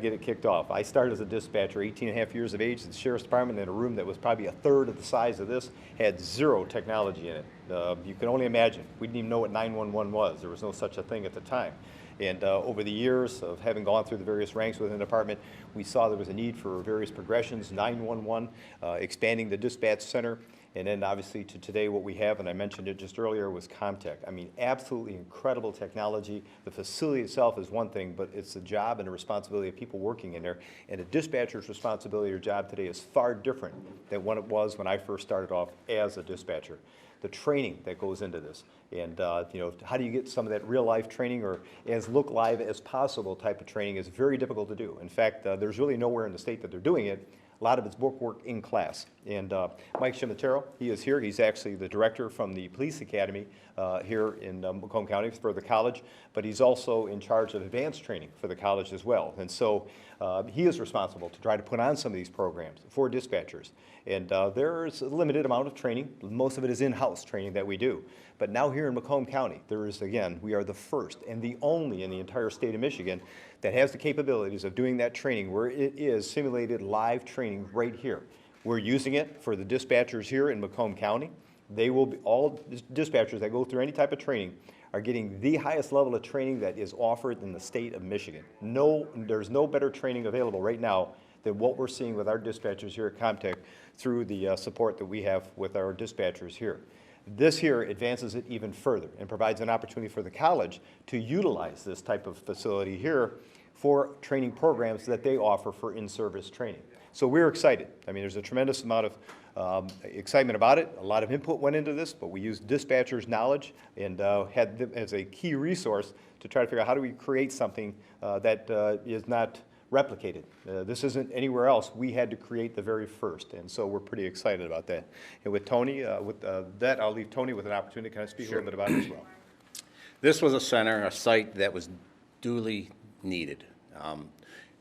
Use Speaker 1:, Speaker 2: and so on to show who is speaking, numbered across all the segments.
Speaker 1: get it kicked off. I started as a dispatcher, 18 and a half years of age, at the Sheriff's Department in a room that was probably a third of the size of this, had zero technology in it. You can only imagine. We didn't even know what 911 was. There was no such a thing at the time. And over the years of having gone through the various ranks within the department, we saw there was a need for various progressions, 911, expanding the dispatch center, and then obviously to today what we have, and I mentioned it just earlier, was CommTech. I mean, absolutely incredible technology. The facility itself is one thing, but it's the job and the responsibility of people working in there. And a dispatcher's responsibility or job today is far different than what it was when I first started off as a dispatcher. The training that goes into this, and you know, how do you get some of that real life training or as look live as possible type of training is very difficult to do. In fact, there's really nowhere in the state that they're doing it. A lot of it's book work in class. And Mike Cimitero, he is here. He's actually the director from the police academy here in Macomb County for the college, but he's also in charge of advanced training for the college as well. And so he is responsible to try to put on some of these programs for dispatchers. And there's a limited amount of training. Most of it is in-house training that we do. But now here in Macomb County, there is, again, we are the first and the only in the entire state of Michigan that has the capabilities of doing that training where it is simulated live training right here. We're using it for the dispatchers here in Macomb County. They will be, all dispatchers that go through any type of training are getting the highest level of training that is offered in the state of Michigan. There's no better training available right now than what we're seeing with our dispatchers here at CommTech through the support that we have with our dispatchers here. This here advances it even further and provides an opportunity for the college to utilize this type of facility here for training programs that they offer for in-service training. So we're excited. I mean, there's a tremendous amount of excitement about it. A lot of input went into this, but we used dispatchers' knowledge and had them as a key resource to try to figure out how do we create something that is not replicated. This isn't anywhere else. We had to create the very first, and so we're pretty excited about that. And with Tony, with that, I'll leave Tony with an opportunity to kind of speak a little bit about it as well.
Speaker 2: This was a center, a site that was duly needed.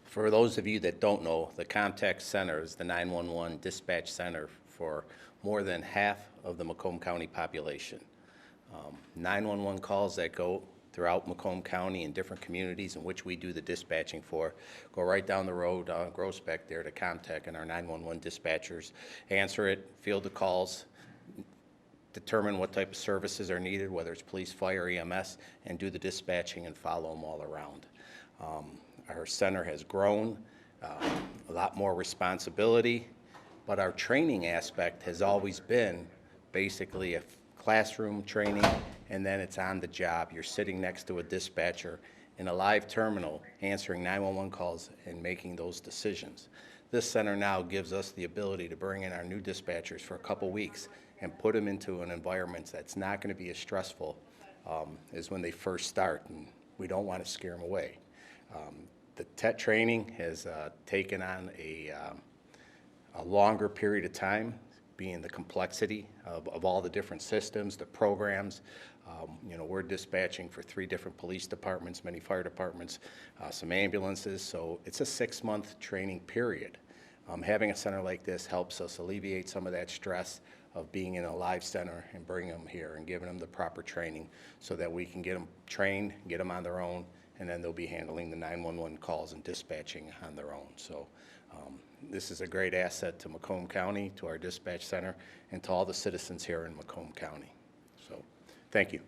Speaker 2: For those of you that don't know, the CommTech Center is the 911 dispatch center for more than half of the Macomb County population. 911 calls that go throughout Macomb County and different communities in which we do the dispatching for go right down the road, Groesbeck there to CommTech, and our 911 dispatchers answer it, field the calls, determine what type of services are needed, whether it's police, fire, EMS, and do the dispatching and follow them all around. Our center has grown, a lot more responsibility, but our training aspect has always been basically a classroom training, and then it's on the job. You're sitting next to a dispatcher in a live terminal answering 911 calls and making those decisions. This center now gives us the ability to bring in our new dispatchers for a couple weeks and put them into an environment that's not going to be as stressful as when they first start, and we don't want to scare them away. The TET training has taken on a longer period of time, being the complexity of all the different systems, the programs. You know, we're dispatching for 3 different police departments, many fire departments, some ambulances, so it's a 6-month training period. Having a center like this helps us alleviate some of that stress of being in a live center and bringing them here and giving them the proper training so that we can get them trained, get them on their own, and then they'll be handling the 911 calls and dispatching on their own. So this is a great asset to Macomb County, to our dispatch center, and to all the citizens here in Macomb County. So thank you.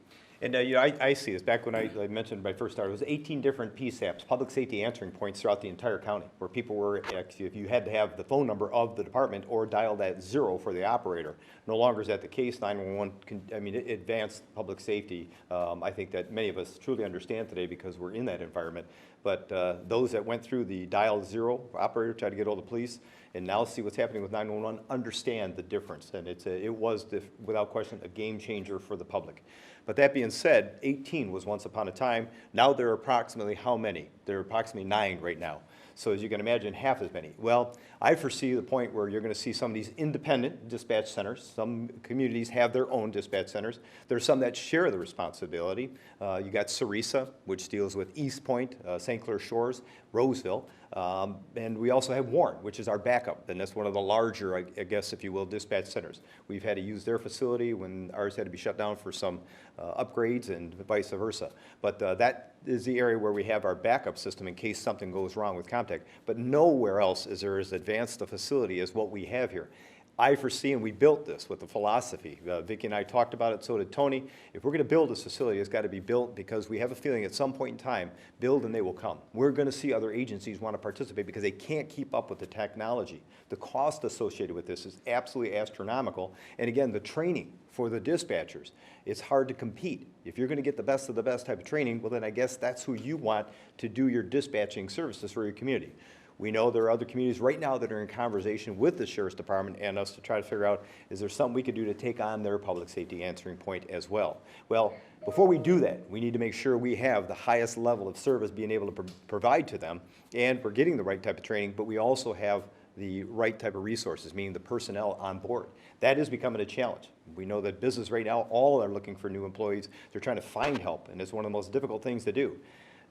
Speaker 1: And you know, I see this. Back when I mentioned when I first started, it was 18 different PSAPs, public safety answering points throughout the entire county, where people were actually, if you had to have the phone number of the department or dial that 0 for the operator. No longer is that the case. 911, I mean, it advanced public safety. I think that many of us truly understand today because we're in that environment. But those that went through the dial 0 operator, tried to get all the police, and now see what's happening with 911, understand the difference. And it was, without question, a game changer for the public. But that being said, 18 was once upon a time. Now there are approximately how many? There are approximately 9 right now. So as you can imagine, half as many. Well, I foresee the point where you're going to see some of these independent dispatch centers. Some communities have their own dispatch centers. There's some that share the responsibility. You got Sarisa, which deals with East Point, St. Clair Shores. Roseville. And we also have Warren, which is our backup, and that's one of the larger, I guess, if you will, dispatch centers. We've had to use their facility when ours had to be shut down for some upgrades and vice versa. But that is the area where we have our backup system in case something goes wrong with Comtech. But nowhere else is there as advanced a facility as what we have here. I foresee, and we built this with the philosophy. Vicki and I talked about it, so did Tony. If we're going to build this facility, it's got to be built because we have a feeling at some point in time, build and they will come. We're going to see other agencies want to participate because they can't keep up with the technology. The cost associated with this is absolutely astronomical. And again, the training for the dispatchers, it's hard to compete. If you're going to get the best of the best type of training, well, then I guess that's who you want to do your dispatching services for your community. We know there are other communities right now that are in conversation with the Sheriff's Department and us to try to figure out, is there something we could do to take on their public safety answering point as well? Well, before we do that, we need to make sure we have the highest level of service being able to provide to them, and we're getting the right type of training, but we also have the right type of resources, meaning the personnel on board. That is becoming a challenge. We know that business right now, all are looking for new employees. They're trying to find help, and it's one of the most difficult things to do.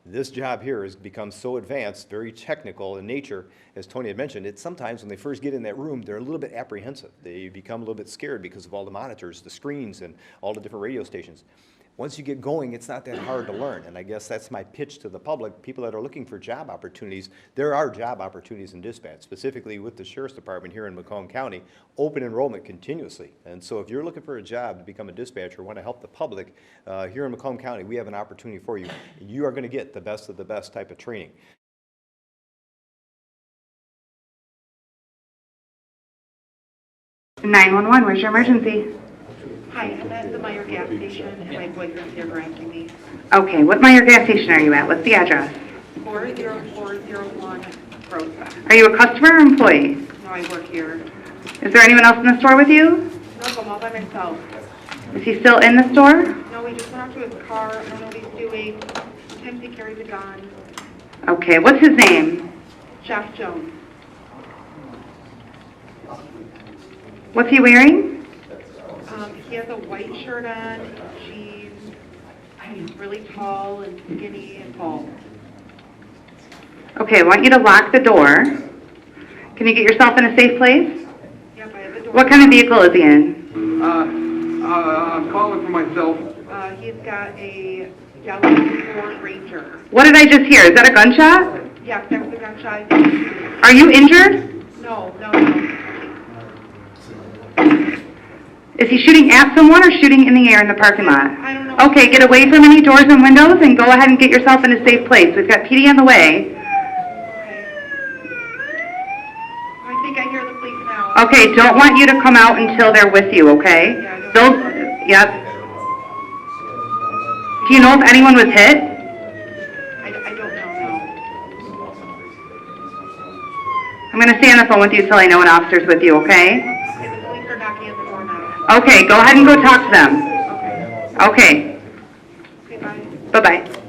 Speaker 1: This job here has become so advanced, very technical in nature, as Tony had mentioned. It's sometimes when they first get in that room, they're a little bit apprehensive. They become a little bit scared because of all the monitors, the screens, and all the different radio stations. Once you get going, it's not that hard to learn, and I guess that's my pitch to the public, people that are looking for job opportunities. There are job opportunities in dispatch, specifically with the Sheriff's Department here in Macomb County, open enrollment continuously. And so if you're looking for a job to become a dispatcher, want to help the public, here in Macomb County, we have an opportunity for you. You are going to get the best of the best type of training.
Speaker 3: (911) Where's your emergency?
Speaker 4: Hi, I'm at the Meyer gas station, and my boyfriend's here granting me.
Speaker 3: Okay, what Meyer gas station are you at? What's the address?
Speaker 4: 40401 Rosa.
Speaker 3: Are you a customer or employee?
Speaker 4: No, I work here.
Speaker 3: Is there anyone else in the store with you?
Speaker 4: No, I'm all by myself.
Speaker 3: Is he still in the store?
Speaker 4: No, he just went out to his car. I don't know what he's doing. Sometimes he carries a gun.
Speaker 3: Okay, what's his name?
Speaker 4: Jeff Jones.
Speaker 3: What's he wearing?
Speaker 4: He has a white shirt on, jeans. He's really tall and skinny and bald.
Speaker 3: Okay, I want you to lock the door. Can you get yourself in a safe place?
Speaker 4: Yep, I have a door.
Speaker 3: What kind of vehicle is he in?
Speaker 5: I'm calling for myself.
Speaker 4: He's got a yellow Ford Ranger.
Speaker 3: What did I just hear? Is that a gunshot?
Speaker 4: Yes, that was a gunshot.
Speaker 3: Are you injured?
Speaker 4: No.
Speaker 3: Is he shooting at someone or shooting in the air in the parking lot?
Speaker 4: I don't know.
Speaker 3: Okay, get away from any doors and windows and go ahead and get yourself in a safe place. We've got PD on the way.
Speaker 4: Okay. I think I hear the police now.
Speaker 3: Okay, don't want you to come out until they're with you, okay?
Speaker 4: Yeah, I don't
Speaker 3: Those, yep. Do you know if anyone was hit?
Speaker 4: I don't know, no.
Speaker 3: I'm going to stay on the phone with you till I know an officer's with you, okay?
Speaker 4: Okay, the police are knocking at the door now.
Speaker 3: Okay, go ahead and go talk to them.
Speaker 4: Okay.
Speaker 3: Okay,
Speaker 4: Okay, bye.
Speaker 3: bye-bye.